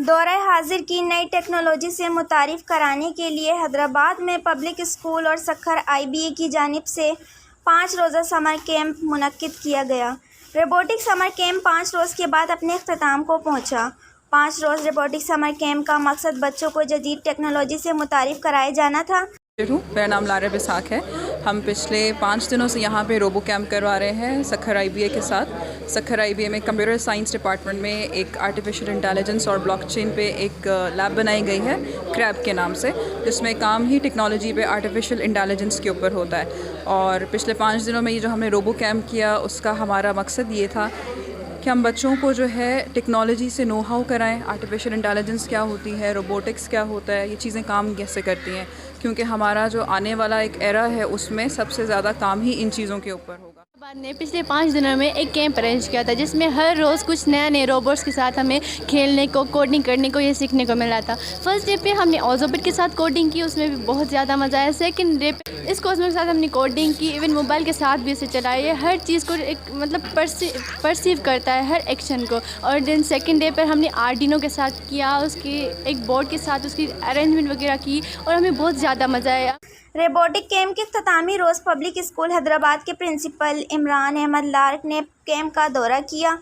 دورہ حاضر کی نئی ٹیکنالوجی سے متعارف کرانے کے لیے حیدرآباد میں پبلک اسکول اور سکھر IBA کی جانب سے 5 روزہ سمر کیمپ منعقد کیا گیا۔ روبوٹک سمر کیمپ 5 روز کے بعد اپنے اختتام کو پہنچا۔ 5 روز روبوٹک سمر کیمپ کا مقصد بچوں کو جدید ٹیکنالوجی سے متعارف کرائے جانا تھا۔ میرا نام لارا بساک ہے۔ ہم پچھلے 5 دنوں سے یہاں پہ روبو کیمپ کروا رہے ہیں سکھر IBA کے ساتھ۔ سکھر IBA میں کمپیوٹر سائنس ڈپارٹمنٹ میں ایک آرٹیفیشل انٹیلیجنس اور بلاک چین پہ ایک لیب بنائی گئی ہے کریب کے نام سے، جس میں کام ہی ٹیکنالوجی پہ آرٹیفیشل انٹیلیجنس کے اوپر ہوتا ہے۔ اور پچھلے 5 دنوں میں یہ جو ہم نے روبو کیمپ کیا، اس کا ہمارا مقصد یہ تھا کہ ہم بچوں کو جو ہے ٹیکنالوجی سے نو ہاؤ کرائیں، آرٹیفیشل انٹیلیجنس کیا ہوتی ہے، روبوٹکس کیا ہوتا ہے، یہ چیزیں کام کیسے کرتی ہیں، کیونکہ ہمارا جو آنے والا ایک ایرا ہے اس میں سب سے زیادہ کام ہی ان چیزوں کے اوپر ہوگا۔ بعد نے پچھلے 5 دنوں میں ایک کیمپ ارینج کیا تھا، جس میں ہر روز کچھ نئے روبوٹس کے ساتھ ہمیں کھیلنے کو، کوڈنگ کرنے کو، یہ سیکھنے کو ملا تھا۔ فرسٹ ڈے پہ ہم نے آزوبٹ کے ساتھ کوڈنگ کی، اس میں بھی بہت زیادہ مزہ آیا۔ سیکنڈ ڈے پہ اس کورس کے ساتھ ہم نے کوڈنگ کی، ایون موبائل کے ساتھ بھی اسے چلایا۔ یہ ہر چیز کو ایک مطلب پرسیو کرتا ہے، ہر ایکشن کو۔ اور دین سیکنڈ ڈے پر ہم نے آرڈینو کے ساتھ کیا، اس کی ایک بورڈ کے ساتھ اس کی ارینجمنٹ وغیرہ کی، اور ہمیں بہت زیادہ مزہ آیا۔ روبوٹک کیمپ کے اختتامی روز پبلک اسکول حیدرآباد کے پرنسپل عمران احمد لارک نے کیمپ کا دورہ کیا۔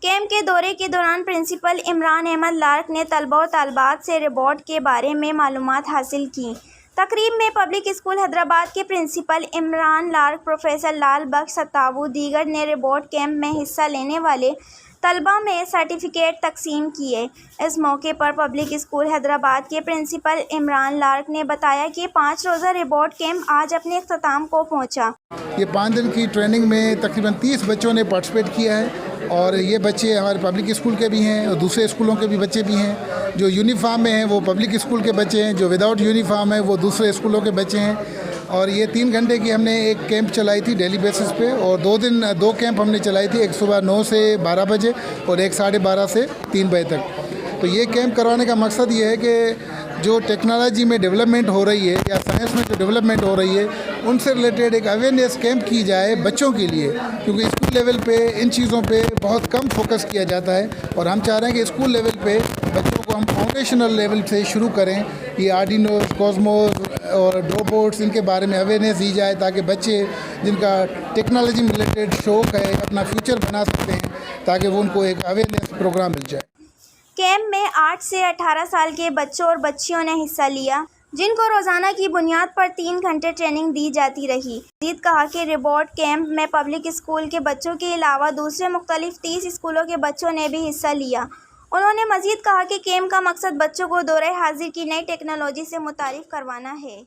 کیمپ کے دورے کے دوران پرنسپل عمران احمد لارک نے طلباء و طالبات سے روبوٹ کے بارے میں معلومات حاصل کی۔ تقریب میں پبلک اسکول حیدرآباد کے پرنسپل عمران لارک، پروفیسر لال بخش ستاو دیگر نے روبوٹ کیمپ میں حصہ لینے والے طلباء میں سرٹیفکیٹ تقسیم کیے۔ اس موقع پر پبلک اسکول حیدرآباد کے پرنسپل عمران لارک نے بتایا کہ 5 روزہ روبوٹ کیمپ آج اپنے اختتام کو پہنچا۔ یہ 5 دن کی ٹریننگ میں تقریباً 30 بچوں نے پارٹیسپیٹ کیا ہے، اور یہ بچے ہمارے پبلک اسکول کے بھی ہیں اور دوسرے اسکولوں کے بھی بچے بھی ہیں۔ جو یونیفارم میں ہیں وہ پبلک اسکول کے بچے ہیں، جو وداؤٹ یونیفارم ہے وہ دوسرے اسکولوں کے بچے ہیں۔ اور یہ 3 گھنٹے کی ہم نے ایک کیمپ چلائی تھی ڈیلی بیسس پہ، اور 2 کیمپ ہم نے چلائی تھی، ایک صبح 9 سے 12 بجے اور ایک 12:30 سے 3 بجے تک۔ تو یہ کیمپ کروانے کا مقصد یہ ہے کہ جو ٹیکنالوجی میں ڈیولپمنٹ ہو رہی ہے یا سائنس میں جو ڈیولپمنٹ ہو رہی ہے، ان سے ریلیٹڈ ایک اویئرنیس کیمپ کی جائے بچوں کے لیے، کیونکہ اسکول لیول پہ ان چیزوں پہ بہت کم فوکس کیا جاتا ہے، اور ہم چاہ رہے ہیں کہ اسکول لیول پہ بچوں کو ہم فاؤنڈیشنل لیول سے شروع کریں۔ یہ آرڈینوز، کوزموز اور روبوٹس، ان کے بارے میں اویئرنیس دی جائے، تاکہ بچے جن کا ٹیکنالوجی میں ریلیٹڈ شوق ہے اپنا فیوچر بنا سکتے ہیں، تاکہ وہ ان کو ایک اویئرنیس پروگرام مل جائے۔ کیمپ میں 8 سے 18 سال کے بچوں اور بچیوں نے حصہ لیا، جن کو روزانہ کی بنیاد پر 3 گھنٹے ٹریننگ دی جاتی رہی۔ مزید کہا کہ روبوٹ کیمپ میں پبلک اسکول کے بچوں کے علاوہ دوسرے مختلف 30 اسکولوں کے بچوں نے بھی حصہ لیا۔ انہوں نے مزید کہا کہ کیمپ کا مقصد بچوں کو دورہ حاضر کی نئی ٹیکنالوجی سے متعارف کروانا ہے۔